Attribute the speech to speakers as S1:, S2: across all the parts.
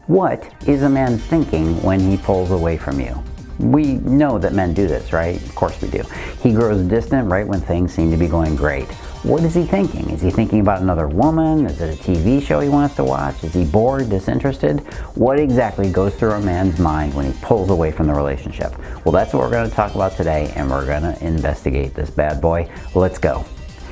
S1: What is a man thinking when he pulls away from you? We know that men do this, right? Of course we do. He grows distant right when things seem to be going great. What is he thinking? Is he thinking about another woman? Is it a TV show he wants to watch? Is he bored, disinterested? What exactly goes through a man's mind when he pulls away from the relationship? Well, that's what we're going to talk about today, and we're going to investigate this bad boy. Let's go.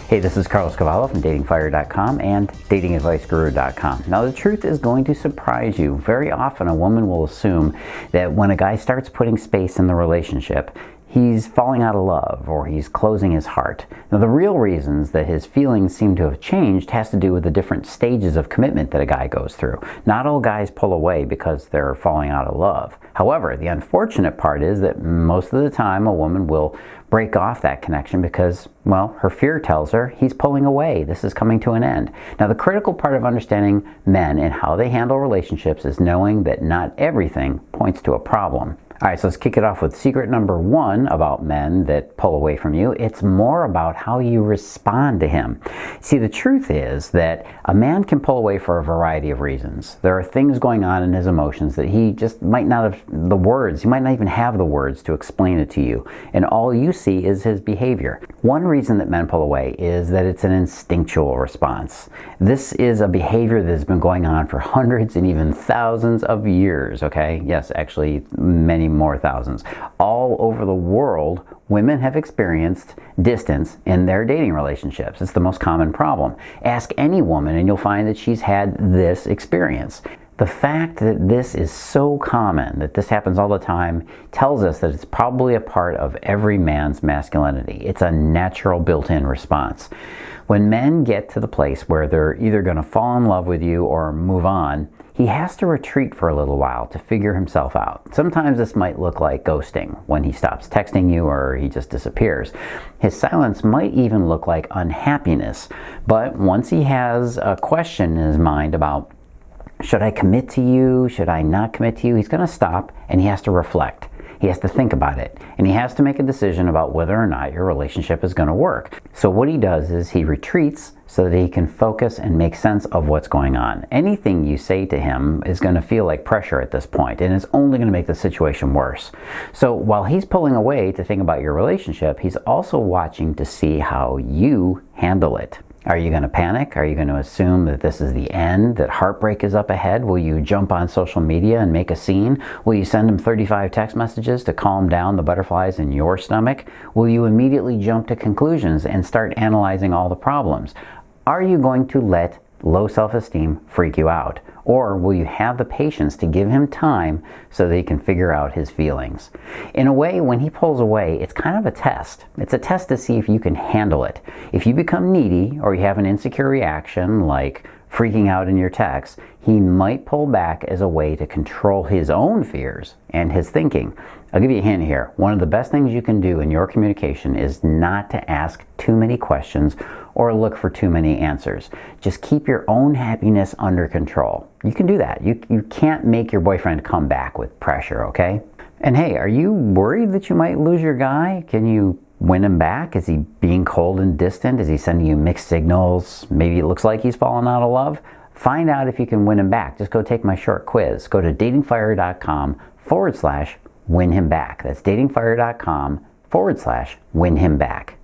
S1: Hey, this is Cavallo from datingfire.com and datingadviceguru.com. Now, the truth is going to surprise you. Very often, a woman will assume that when a guy starts putting space in the relationship, he's falling out of love or he's closing his heart. Now, the real reasons that his feelings seem to have changed has to do with the different stages of commitment that a guy goes through. Not all guys pull away because they're falling out of love. However, the unfortunate part is that most of the time a woman will break off that connection because, well, her fear tells her he's pulling away. This is coming to an end. Now, the critical part of understanding men and how they handle relationships is knowing that not everything points to a problem. All right, so let's kick it off with secret number one about men that pull away from you. It's more about how you respond to him. See, the truth is that a man can pull away for a variety of reasons. There are things going on in his emotions that he just might not have the words, he might not even have the words to explain it to you. And all you see is his behavior. One reason that men pull away is that it's an instinctual response. This is a behavior that has been going on for hundreds and even thousands of years, okay? Yes, actually, many more thousands. All over the world, women have experienced distance in their dating relationships. It's the most common problem. Ask any woman and you'll find that she's had this experience. The fact that this is so common, that this happens all the time, tells us that it's probably a part of every man's masculinity. It's a natural built-in response. When men get to the place where they're either going to fall in love with you or move on, he has to retreat for a little while to figure himself out. Sometimes this might look like ghosting, when he stops texting you or he just disappears. His silence might even look like unhappiness, but once he has a question in his mind about, should I commit to you? Should I not commit to you? He's going to stop and he has to reflect. He has to think about it, and he has to make a decision about whether or not your relationship is going to work. So what he does is he retreats so that he can focus and make sense of what's going on. Anything you say to him is going to feel like pressure at this point, and it's only going to make the situation worse. So while he's pulling away to think about your relationship, he's also watching to see how you handle it. Are you going to panic? Are you going to assume that this is the end, that heartbreak is up ahead? Will you jump on social media and make a scene? Will you send him 35 text messages to calm down the butterflies in your stomach? Will you immediately jump to conclusions and start analyzing all the problems? Are you going to let low self-esteem freak you out? Or will you have the patience to give him time so that he can figure out his feelings? In a way, when he pulls away, it's kind of a test. It's a test to see if you can handle it. If you become needy or you have an insecure reaction like freaking out in your text, he might pull back as a way to control his own fears and his thinking. I'll give you a hint here. One of the best things you can do in your communication is not to ask too many questions or look for too many answers. Just keep your own happiness under control. You can do that. You can't make your boyfriend come back with pressure, okay? And hey, are you worried that you might lose your guy? Can you win him back? Is he being cold and distant? Is he sending you mixed signals? Maybe it looks like he's fallen out of love. Find out if you can win him back. Just go take my short quiz. Go to datingfire.com/win him back. That's datingfire.com/win him back.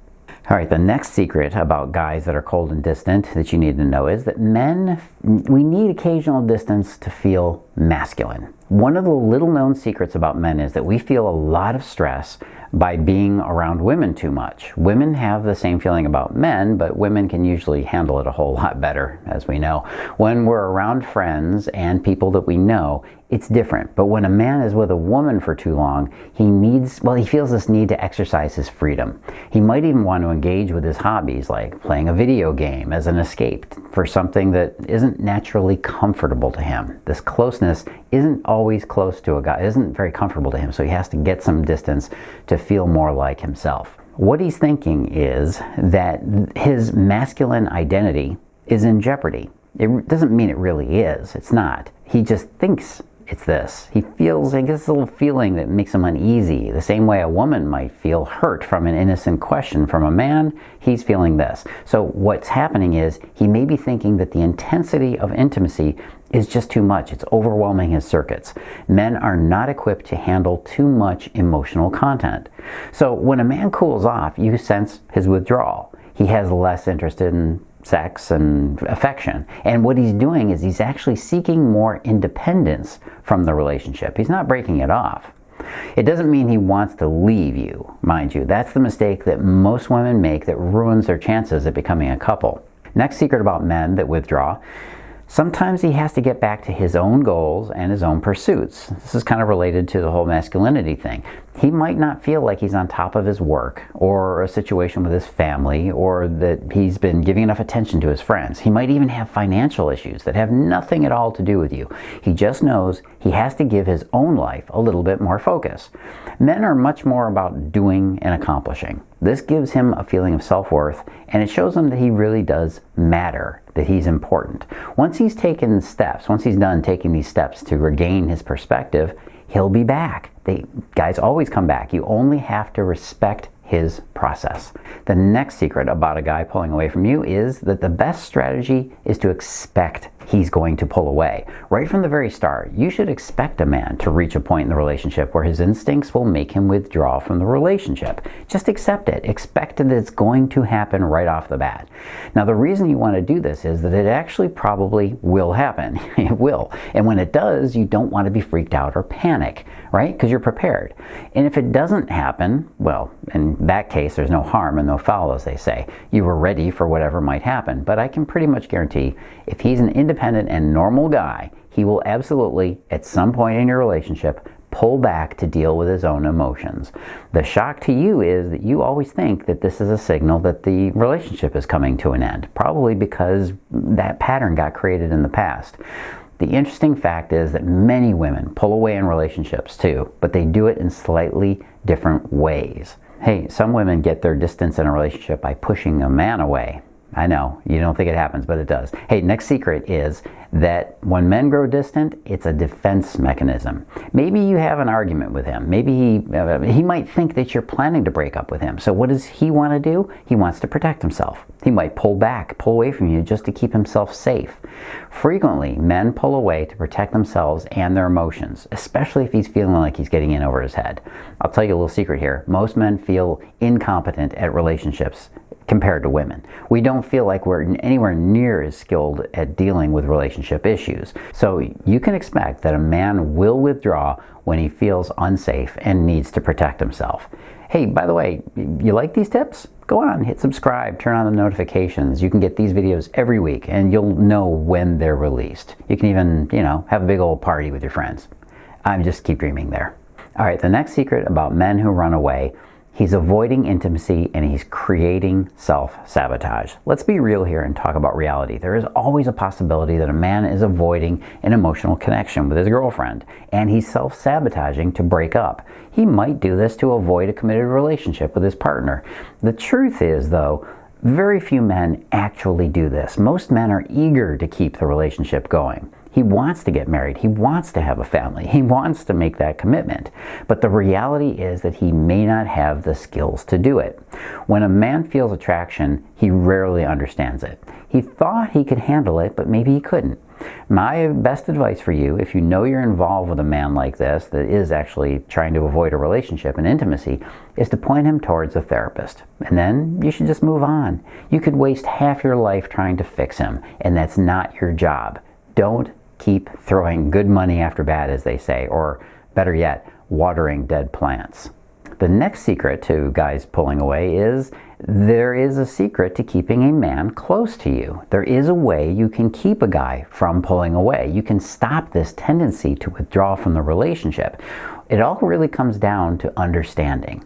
S1: All right, the next secret about guys that are cold and distant that you need to know is that men, we need occasional distance to feel masculine. One of the little known secrets about men is that we feel a lot of stress by being around women too much. Women have the same feeling about men, but women can usually handle it a whole lot better, as we know. When we're around friends and people that we know, it's different. But when a man is with a woman for too long, he feels this need to exercise his freedom. He might even want to engage with his hobbies, like playing a video game as an escape for something that isn't naturally comfortable to him. This closeness isn't always close to a guy, isn't very comfortable to him, so he has to get some distance to feel more like himself. What he's thinking is that his masculine identity is in jeopardy. It doesn't mean it really is. It's not. He just thinks it's this. He gets this little feeling that makes him uneasy. The same way a woman might feel hurt from an innocent question from a man, he's feeling this. So what's happening is he may be thinking that the intensity of intimacy is just too much. It's overwhelming his circuits. Men are not equipped to handle too much emotional content. So when a man cools off, you sense his withdrawal. He has less interest in sex and affection. And what he's doing is he's actually seeking more independence from the relationship. He's not breaking it off. It doesn't mean he wants to leave you, mind you. That's the mistake that most women make that ruins their chances at becoming a couple. Next secret about men that withdraw: sometimes he has to get back to his own goals and his own pursuits. This is kind of related to the whole masculinity thing. He might not feel like he's on top of his work or a situation with his family, or that he's been giving enough attention to his friends. He might even have financial issues that have nothing at all to do with you. He just knows he has to give his own life a little bit more focus. Men are much more about doing and accomplishing. This gives him a feeling of self-worth, and it shows him that he really does matter, that he's important. Once he's taken steps, once he's done taking these steps to regain his perspective, he'll be back. Guys always come back. You only have to respect his process. The next secret about a guy pulling away from you is that the best strategy is to expect he's going to pull away. Right from the very start, you should expect a man to reach a point in the relationship where his instincts will make him withdraw from the relationship. Just accept it. Expect that it's going to happen right off the bat. Now, the reason you want to do this is that it actually probably will happen. It will. And when it does, you don't want to be freaked out or panic, right? Because you're prepared. And if it doesn't happen, well, in that case, there's no harm and no foul, as they say. You were ready for whatever might happen. But I can pretty much guarantee if he's an independent and normal guy, he will absolutely, at some point in your relationship, pull back to deal with his own emotions. The shock to you is that you always think that this is a signal that the relationship is coming to an end, probably because that pattern got created in the past. The interesting fact is that many women pull away in relationships too, but they do it in slightly different ways. Hey, some women get their distance in a relationship by pushing a man away. I know, you don't think it happens, but it does. Hey, next secret is that when men grow distant, it's a defense mechanism. Maybe you have an argument with him. Maybe he might think that you're planning to break up with him. So what does he want to do? He wants to protect himself. He might pull away from you just to keep himself safe. Frequently, men pull away to protect themselves and their emotions, especially if he's feeling like he's getting in over his head. I'll tell you a little secret here. Most men feel incompetent at relationships compared to women. We don't feel like we're anywhere near as skilled at dealing with relationship issues. So you can expect that a man will withdraw when he feels unsafe and needs to protect himself. Hey, by the way, you like these tips? Go on, hit subscribe, turn on the notifications. You can get these videos every week and you'll know when they're released. You can even, have a big old party with your friends. Just keep dreaming there. All right, the next secret about men who run away: he's avoiding intimacy and he's creating self-sabotage. Let's be real here and talk about reality. There is always a possibility that a man is avoiding an emotional connection with his girlfriend and he's self-sabotaging to break up. He might do this to avoid a committed relationship with his partner. The truth is, though, very few men actually do this. Most men are eager to keep the relationship going. He wants to get married. He wants to have a family. He wants to make that commitment. But the reality is that he may not have the skills to do it. When a man feels attraction, he rarely understands it. He thought he could handle it, but maybe he couldn't. My best advice for you, if you know you're involved with a man like this that is actually trying to avoid a relationship and intimacy, is to point him towards a therapist. And then you should just move on. You could waste half your life trying to fix him, and that's not your job. Don't keep throwing good money after bad, as they say, or better yet, watering dead plants. The next secret to guys pulling away is there is a secret to keeping a man close to you. There is a way you can keep a guy from pulling away. You can stop this tendency to withdraw from the relationship. It all really comes down to understanding.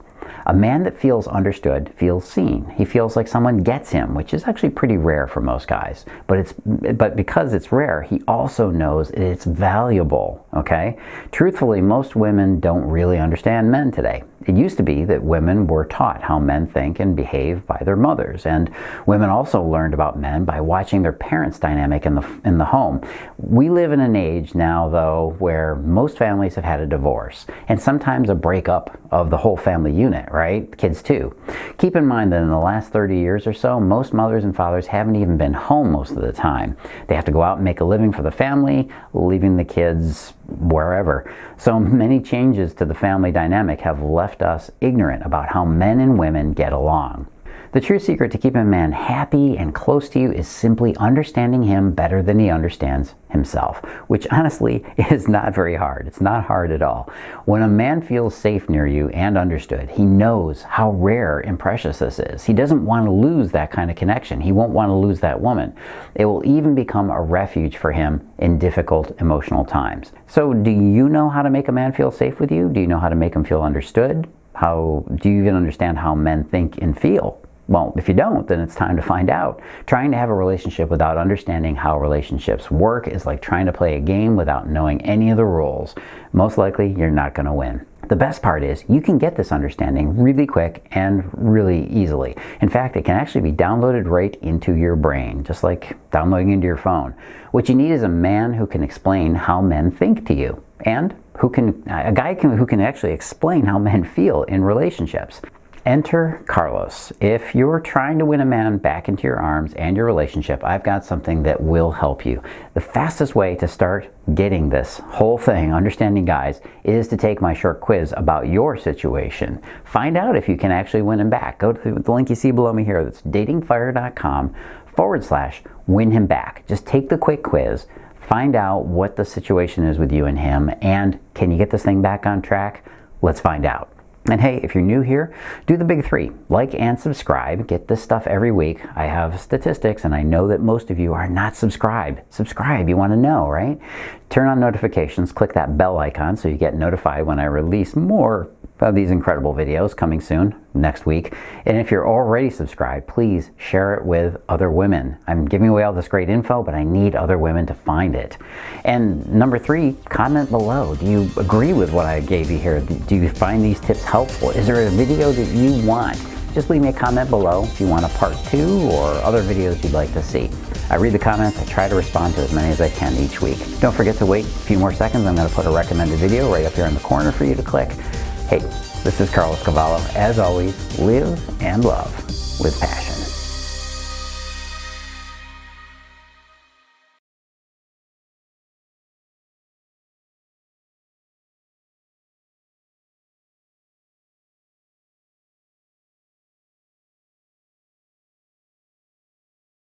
S1: A man that feels understood feels seen. He feels like someone gets him, which is actually pretty rare for most guys. But because it's rare, he also knows it's valuable, okay? Truthfully, most women don't really understand men today. It used to be that women were taught how men think and behave by their mothers, and women also learned about men by watching their parents' dynamic in the home. We live in an age now, though, where most families have had a divorce, and sometimes a breakup of the whole family unit, right? Kids too. Keep in mind that in the last 30 years or so, most mothers and fathers haven't even been home most of the time. They have to go out and make a living for the family, leaving the kids wherever. So many changes to the family dynamic have left us ignorant about how men and women get along. The true secret to keeping a man happy and close to you is simply understanding him better than he understands himself, which honestly is not very hard. It's not hard at all. When a man feels safe near you and understood, he knows how rare and precious this is. He doesn't want to lose that kind of connection. He won't want to lose that woman. It will even become a refuge for him in difficult emotional times. So do you know how to make a man feel safe with you? Do you know how to make him feel understood? How do you even understand how men think and feel? Well, if you don't, then it's time to find out. Trying to have a relationship without understanding how relationships work is like trying to play a game without knowing any of the rules. Most likely, you're not going to win. The best part is you can get this understanding really quick and really easily. In fact, it can actually be downloaded right into your brain, just like downloading into your phone. What you need is a man who can explain how men think to you, and who can actually explain how men feel in relationships. Enter Carlos. If you're trying to win a man back into your arms and your relationship, I've got something that will help you. The fastest way to start getting this whole thing, understanding guys, is to take my short quiz about your situation. Find out if you can actually win him back. Go to the link you see below me here. That's datingfire.com/win him back. Just take the quick quiz. Find out what the situation is with you and him, and can you get this thing back on track? Let's find out. And hey, if you're new here, do the big three. Like and subscribe. Get this stuff every week. I have statistics, and I know that most of you are not subscribed. Subscribe, you want to know, right? Turn on notifications. Click that bell icon so you get notified when I release more of these incredible videos coming soon, next week. And if you're already subscribed, please share it with other women. I'm giving away all this great info, but I need other women to find it. And number 3, comment below. Do you agree with what I gave you here? Do you find these tips helpful? Is there a video that you want? Just leave me a comment below if you want a part 2 or other videos you'd like to see. I read the comments. I try to respond to as many as I can each week. Don't forget to wait a few more seconds. I'm going to put a recommended video right up here in the corner for you to click. Hey, this is Carlos Cavallo. As always, live and love with passion.